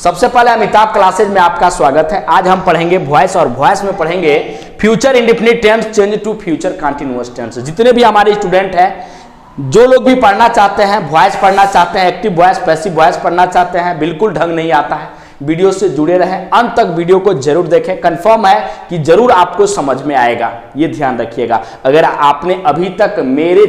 सबसे पहले अमिताभ क्लासेज में आपका स्वागत है। आज हम पढ़ेंगे वॉइस और वॉइस में पढ़ेंगे future indefinite tense change to future continuous tense. जितने भी हमारे स्टूडेंट हैं, जो लोग भी पढ़ना चाहते हैं, वॉइस पढ़ना चाहते हैं, एक्टिव वॉइस, पैसिव वॉइस पढ़ना चाहते हैं, बिल्कुल ढंग नहीं आता है, वीडियो से जुड़े रहें, अंत तक वीडियो को जरूर देखें। कंफर्म है कि जरूर आपको समझ में आएगा, ये ध्यान रखिएगा। अगर आपने अभी तक मेरे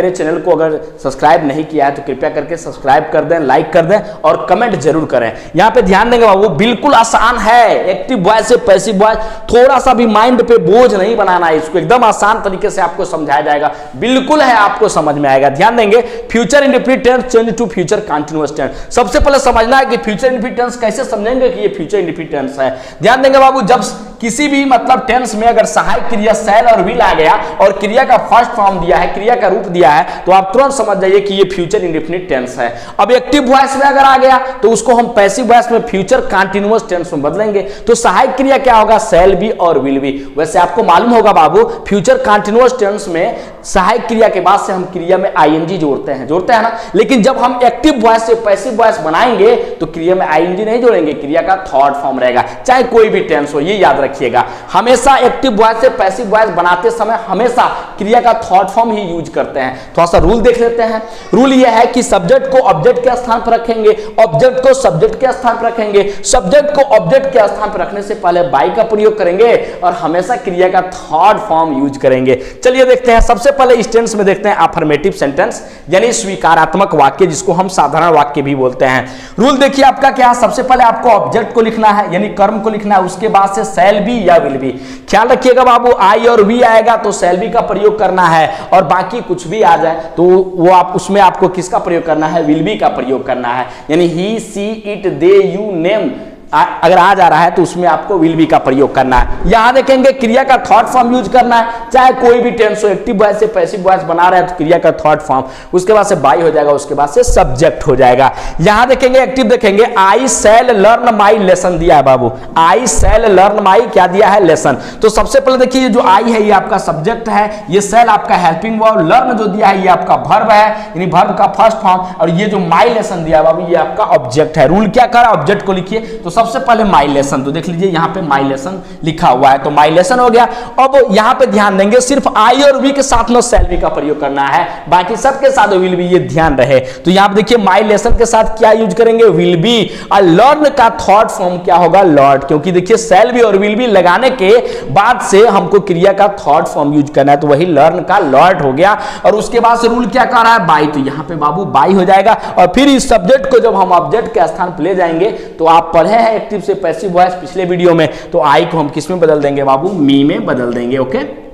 चैनल को अगर सब्सक्राइब नहीं किया है तो कृपया करके सब्सक्राइब कर दें, लाइक कर दें और कमेंट जरूर करें। यहाँ पे ध्यान देंगे बाबू, बिल्कुल आसान है। एक्टिव वॉइस से पैसिव वॉइस, थोड़ा सा भी माइंड पे बोझ नहीं बनाना है, इसको एकदम आसान तरीके से आपको समझाया जाएगा, बिल्कुल है, आपको समझ में आएगा। ध्यान देंगे, future indefinite tense change to future continuous tense. सबसे पहले समझना है कि फ्यूचर इंडेफिनिट टेंस कैसे समझेंगे कि ये फ्यूचर इंडेफिनिट टेंस है। ध्यान देंगे बाबू, जब किसी भी मतलब टेंस में अगर सहायक क्रिया शैल और विल आ गया और क्रिया का फर्स्ट फॉर्म दिया है, क्रिया का रूप दिया है, तो आप तुरंत समझ जाइए कि ये फ्यूचर इंडेफिनिट टेंस है। अब एक्टिव वॉइस में अगर आ गया तो उसको हम पैसिव वॉइस में फ्यूचर कंटीन्यूअस टेंस में बदलेंगे। तो सहायक क्रिया क्या होगा? शैल बी और विल बी। वैसे आपको मालूम होगा बाबू, फ्यूचर कंटीन्यूअस टेंस में सहायक क्रिया के बाद से हम क्रिया में आईएनजी जोड़ते हैं ना। लेकिन जब हम एक्टिव वॉइस से पैसिव वॉइस बनाएंगे तो क्रिया में आईएनजी नहीं जोड़ेंगे, क्रिया का थर्ड फॉर्म रहेगा, चाहे कोई भी टेंस हो, ये याद रखिएगा। हमेशा एक्टिव वॉइस से पैसिव वॉइस बनाते समय हमेशा क्रिया का थर्ड फॉर्म ही यूज करते हैं। थोड़ा सा रूल देख लेते हैं। रूल यह है कि सब्जेक्ट को ऑब्जेक्ट के स्थान पर रखेंगे, ऑब्जेक्ट को सब्जेक्ट के स्थान पर रखेंगे, सब्जेक्ट को ऑब्जेक्ट के स्थान पर रखने से पहले बाई का प्रयोग करेंगे और हमेशा क्रिया का थर्ड फॉर्म यूज करेंगे। चलिए देखते हैं। सबसे पहले इस टेंस में देखते हैं अफर्मेटिव सेंटेंस, यानी स्वीकारात्मक वाक्य, जिसको हम साधारण वाक्य भी बोलते हैं। रूल देखिए आपका क्या, सबसे पहले आपको ऑब्जेक्ट को लिखना है, यानी कर्म को लिखना है, उसके बाद से शैल बी या विल बी। ख्याल रखिएगा बाबू, आई और वी आएगा तो शैल बी का प्रयोग करना है, और बाकी कुछ भी आ जाए तो वो आप उसमें आपको किसका प्रयोग करना है? विल बी का प्रयोग करना है। यानी ही, सी, इट, दे, यू, नेम अगर आ जा रहा है तो उसमें आपको विल बी का प्रयोग करना है। यहां देखेंगे क्रिया का थर्ड फॉर्म यूज करना है, चाहे कोई भी टेंस हो। एक्टिव वॉइस से पैसिव वॉइस बना रहे हैं तो क्रिया का थर्ड फॉर्म, उसके बाद से बाई हो जाएगा, उसके बाद से सब्जेक्ट हो जाएगा। यहां देखेंगे एक्टिव, देखेंगे आई शैल लर्न माई लेसन दिया है बाबू, आई शैल लर्न माई क्या दिया है? लेसन। तो सबसे पहले देखिए, ये जो आई है ये आपका सब्जेक्ट है, ये शैल आपका हेल्पिंग वर्ब, लर्न जो दिया है ये आपका वर्ब है, यानी वर्ब का फर्स्ट फॉर्म, और ये जो माई लेसन दिया है बाबू ये आपका ऑब्जेक्ट है। रूल क्या करा? ऑब्जेक्ट को लिखिए। तो सबसे पहले माई लेसन, तो देख लीजिए यहाँ पे माई लेसन लिखा हुआ है, तो माई लेसन हो गया। अब यहाँ पे ध्यान देंगे, सिर्फ आई और वी के साथ में शैल बी का प्रयोग करना है, बाकी सबके साथ विल बी, ये ध्यान रहे। तो यहाँ पे देखिए माई लेसन के साथ क्या यूज करेंगे? Will be. और लर्न का थर्ड फॉर्म क्या होगा? लर्न, क्योंकि देखिए शैल बी और विल बी लगाने के बाद से हमको क्रिया का थर्ड फॉर्म यूज करना है, तो वही लर्न का लर्न हो गया। और उसके बाद से रूल क्या कर रहा है? बाई, तो यहाँ पे बाबू बाई हो जाएगा। और फिर इस सब्जेक्ट को जब हम ऑब्जेक्ट के स्थान पर ले जाएंगे तो आप पढ़े हैं एक्टिव से पैसिव वॉइस पिछले वीडियो में, तो आई को हम किस में बदल देंगे बाबू? मी में बदल देंगे। ओके,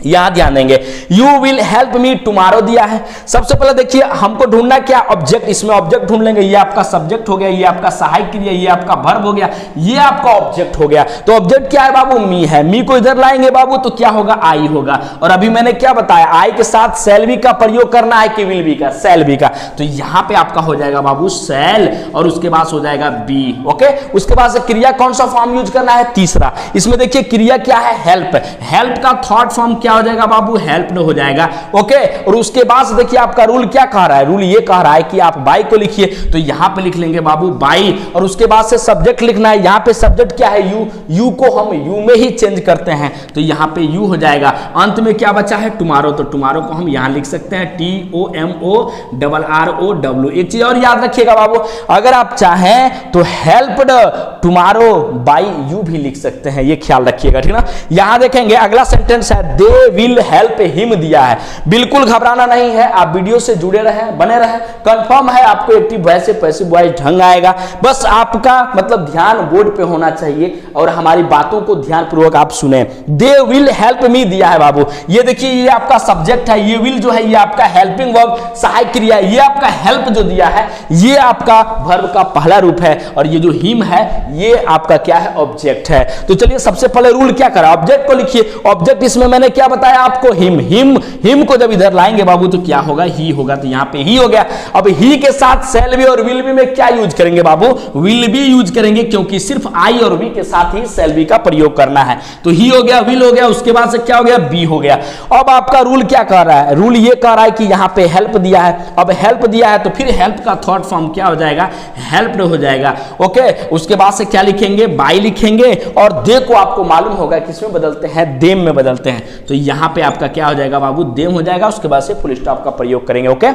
यहां ध्यान देंगे। You will help me tomorrow दिया है। सबसे पहले देखिए हमको ढूंढना क्या? ऑब्जेक्ट। इसमें ऑब्जेक्ट ढूंढ लेंगे, ये आपका सब्जेक्ट हो गया, ये आपका सहायक क्रिया, ये आपका वर्ब हो गया, ये आपका ऑब्जेक्ट हो गया। तो ऑब्जेक्ट क्या है बाबू? मी है। मी को इधर लाएंगे बाबू तो क्या होगा? आई होगा। और अभी मैंने क्या बताया? आई के साथ शैल बी का प्रयोग करना है कि विल बी का? शैल बी का। तो यहां पे आपका हो जाएगा बाबू शैल, और उसके बाद हो जाएगा बी। ओके, उसके बाद से क्रिया कौन सा फॉर्म यूज करना है? तीसरा। इसमें देखिए क्रिया क्या है? हेल्प। हेल्प का थर्ड फॉर्म क्या हो जाएगा बाबू? हेल्प न हो जाएगा। ओके, और उसके बाद से देखिए आपका रूल क्या कह रहा है? रूल ये कह रहा है कि आप बाई को लिखिए, तो यहां पे लिख लेंगे बाबू बाई, और उसके बाद से सब्जेक्ट लिखना है। यहां पे सब्जेक्ट क्या है? यू। यू को हम यू में ही चेंज करते हैं, तो यहां पे यू हो जाएगा। अंत में क्या बचा है? टुमारो, तो टुमारो को हम यहां लिख सकते हैं TOMORROW। एक चीज और याद रखिएगा बाबू, अगर आप चाहें तो हेल्प्ड टुमारो बाई यू भी लिख सकते हैं, ये ख्याल रखिएगा, ठीक ना। यहां देखेंगे अगला सेंटेंस है दे विल हेल्प हिम दिया है। बिल्कुल घबराना नहीं है, आप वीडियो से जुड़े रहें, बने रहें। कंफर्म है आपको एक्टिव वॉइस से पैसिव वॉइस ढंग आएगा, बस आपका मतलब ध्यान बोर्ड पे होना चाहिए और हमारी बातों को ध्यान पूर्वक आप सुने। दे विल हेल्प मी दिया है बाबू, ये देखिए ये आपका सब्जेक्ट है, ये विल जो है ये आपका हेल्पिंग वर्ब सहायक क्रिया, ये आपका हेल्प जो दिया है ये आपका वर्ब का पहला रूप है, और ये जो हिम है ये आपका क्या है? ऑब्जेक्ट है। तो चलिए सबसे पहले रूल क्या करा? ऑब्जेक्ट को लिखिए। ऑब्जेक्ट इसमें मैंने क्या बताया आपको, हिम। हिम हिम को जब इधर लाएंगे बाबू तो क्या होगा, ही होगा, तो यहाँ पे ही हो गया। अब ही के साथ शैल बी और विल बी में क्या यूज करेंगे बाबू, विल बी यूज करेंगे, क्योंकि सिर्फ आई और बी के साथ ही शैल बी का प्रयोग करना है। तो ही हो गया, विल हो गया, उसके बाद से क्या हो गया, बी हो गया। अब आपका रूल क्या कह रहा है, रूल ये कह रहा है कि यहाँ पे हेल्प दिया है। अब हेल्प दिया है तो फिर हेल्प का थर्ड फॉर्म क्या हो जाएगा, हेल्प्ड हो जाएगा। ओके, उसके बाद से क्या लिखेंगे, बाय लिखेंगे, और दे को आपको मालूम होगा किसमें बदलते हैं, देम में बदलते हैं। तो यहां पे आपका क्या हो जाएगा बाबू, देम हो जाएगा। उसके बाद से फुल स्टॉप का प्रयोग करेंगे। ओके,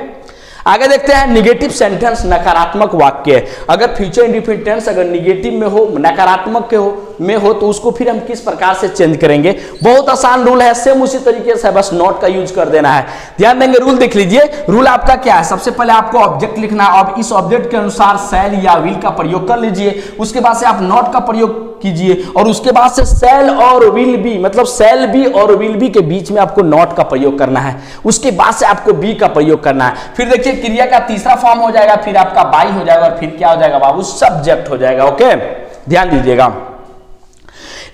आगे देखते हैं निगेटिव सेंटेंस, नकारात्मक वाक्य। अगर फ्यूचर इंडेफिनिट टेंस अगर निगेटिव में हो, नकारात्मक के हो तो उसको फिर हम किस प्रकार से चेंज करेंगे। बहुत आसान रूल है, सेम उसी तरीके से, बस नॉट का यूज कर देना है। ध्यान देंगे, रूल देख लीजिए। रूल आपका क्या है, सबसे पहले आपको ऑब्जेक्ट लिखना है। अब इस ऑब्जेक्ट के अनुसार शैल या विल का प्रयोग कर लीजिए। उसके बाद से आप नॉट का प्रयोग कीजिए, और उसके बाद से शैल और विल बी, मतलब शैल बी और विल बी के बीच में आपको नॉट का प्रयोग करना है। उसके बाद से आपको बी का प्रयोग करना है। फिर देखिए क्रिया का तीसरा फॉर्म हो जाएगा, फिर आपका बाई हो जाएगा, और फिर क्या हो जाएगा बाबू, सब्जेक्ट हो जाएगा। ओके, ध्यान दीजिएगा।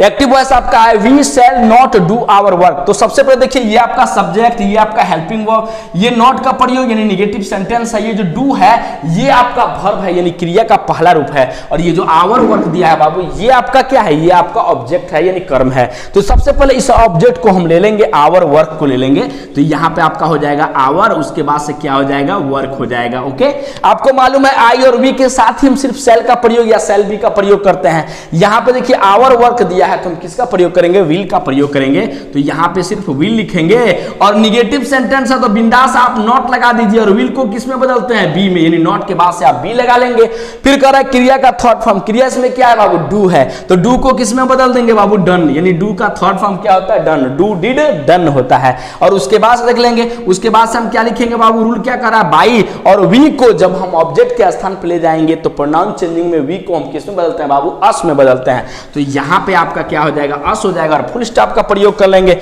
एक्टिव वॉइस आपका है, we shall not do our work. तो सबसे पहले देखिए, ये आपका सब्जेक्ट, ये आपका हेल्पिंग वर्ब, ये नॉट का प्रयोग यानी निगेटिव सेंटेंस है। ये जो डू है ये आपका वर्ब है यानी क्रिया का पहला रूप है, और ये जो आवर वर्क दिया है बाबू ये आपका क्या है, ये आपका ऑब्जेक्ट है यानी कर्म है। तो सबसे पहले इस ऑब्जेक्ट को हम ले लेंगे, आवर वर्क को ले लेंगे। तो यहाँ पे आपका हो जाएगा आवर, उसके बाद से क्या हो जाएगा, वर्क हो जाएगा। ओके, आपको मालूम है आई और वी के साथ ही हम सिर्फ शैल का प्रयोग या शैल बी का प्रयोग करते हैं। यहाँ पे देखिए आवर वर्क दिया है तो हम किसका प्रयोग करेंगे, विल का प्रयोग करेंगे। तो यहां पे सिर्फ विल लिखेंगे, और निगेटिव सेंटेंस है तो बिंदास आप नॉट लगा दीजिए, और विल को किसमें बदलते हैं, बी में, यानी नॉट के बाद से आप बी लगा लेंगे। फिर कह रहा है क्रिया का थर्ड फॉर्म, क्रिया इसमें क्या है बाबू, डू है, तो डू को किसमें बदल देंगे बाबू, डन, यानी डू का थर्ड फॉर्म क्या होता है, डन, डू डिड डन होता है। और उसके बाद से देख लेंगे, उसके बाद से हम क्या लिखेंगे बाबू, रूल क्या कर रहा है, बाई और वी को जब हम ऑब्जेक्ट के स्थान पर ले जाएंगे तो प्रोनाउन चेंजिंग में वी को हम किसमें बदलते हैं बाबू, अस में बदलते हैं। तो यहां पे आपका क्या हो जाएगा, अस हो जाएगा, और फुल स्टॉप का प्रयोग कर लेंगे।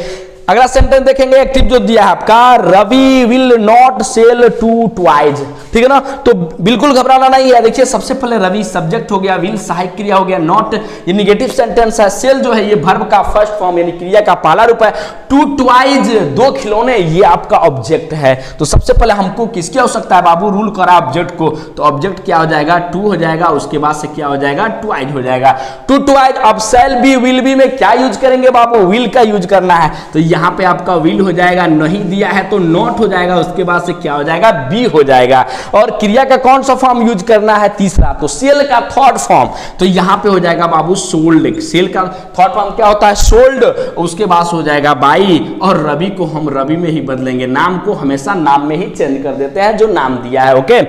अगला सेंटेंस देखेंगे, एक्टिव जो दिया है आपका, Ravi will not sell to twice. ठीक है ना, तो बिल्कुल घबराना नहीं है। देखिए सबसे पहले रवि सब्जेक्ट हो गया, विल सहायक क्रिया हो गया, नॉट ये निगेटिव सेंटेंस है, सेल जो है ये वर्ब का फर्स्ट फॉर्म यानी क्रिया का पहला रूप है, टू ट्वाइज दो खिलौने ये आपका ऑब्जेक्ट है। तो सबसे पहले हमको किसकी आवश्यकता है बाबू, रूल करा ऑब्जेक्ट को, तो ऑब्जेक्ट क्या हो जाएगा, टू हो जाएगा, उसके बाद से क्या हो जाएगा, ट्वाइज हो जाएगा, टू ट्वाइज। अब सेल बी विल बी में क्या यूज करेंगे बाबू, विल का यूज करना है। तो यहाँ पे आपका विल हो जाएगा, नहीं दिया है तो नॉट हो जाएगा, उसके बाद से क्या हो जाएगा, बी हो जाएगा। और क्रिया का कौन सा फॉर्म यूज करना है, तीसरा, तो सेल का थर्ड फॉर्म। तो यहां पे हो जाएगा बाबू सोल्ड, सेल का थर्ड फॉर्म क्या होता है, सोल्ड, उसके बाद हो जाएगा बाई, और रवि को हम रवि में ही बदलेंगे, नाम को हमेशा नाम में ही चेंज कर देते हैं जो नाम दिया है। ओके,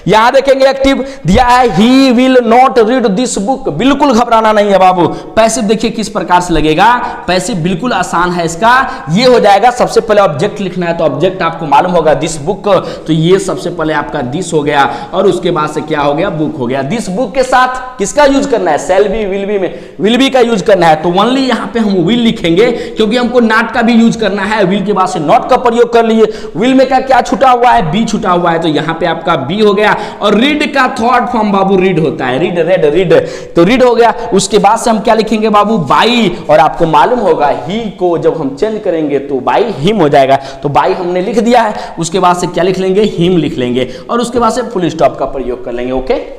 यहां देखेंगे एक्टिव दिया है, he will not read this book. बिल्कुल घबराना नहीं है बाबू। पैसिव देखिए किस प्रकार से लगेगा, पैसिव बिल्कुल आसान है इसका, ये हो जाएगा। सबसे पहले ऑब्जेक्ट लिखना है, तो ऑब्जेक्ट आपको मालूम होगा दिस बुक, तो ये सबसे पहले आपका दिस हो गया, और उसके बाद से क्या हो गया, बुक हो गया। दिस बुक के साथ किसका यूज करना है, शैल बी विल बी में विल बी का यूज करना है। तो ओनली यहां पे हम विल लिखेंगे, क्योंकि हमको नॉट का भी यूज करना है। विल के बाद से नॉट का प्रयोग कर लिए, विल में क्या छुटा हुआ है, बी छुटा हुआ है, तो यहां पे आपका बी हो गया। और रीड का थर्ड फॉर्म बाबू रीड होता है, रीड रेड रीड, तो रीड हो गया। उसके बाद से हम क्या लिखेंगे बाबू, बाई, और आपको मालूम होगा ही को जब हम चेंज करेंगे तो बाई हिम हो जाएगा। तो बाई हमने लिख दिया है, उसके बाद से क्या लिख लेंगे, हिम लिख लेंगे, और उसके बाद से फुल स्टॉप का प्रयोग कर लेंगे। ओके।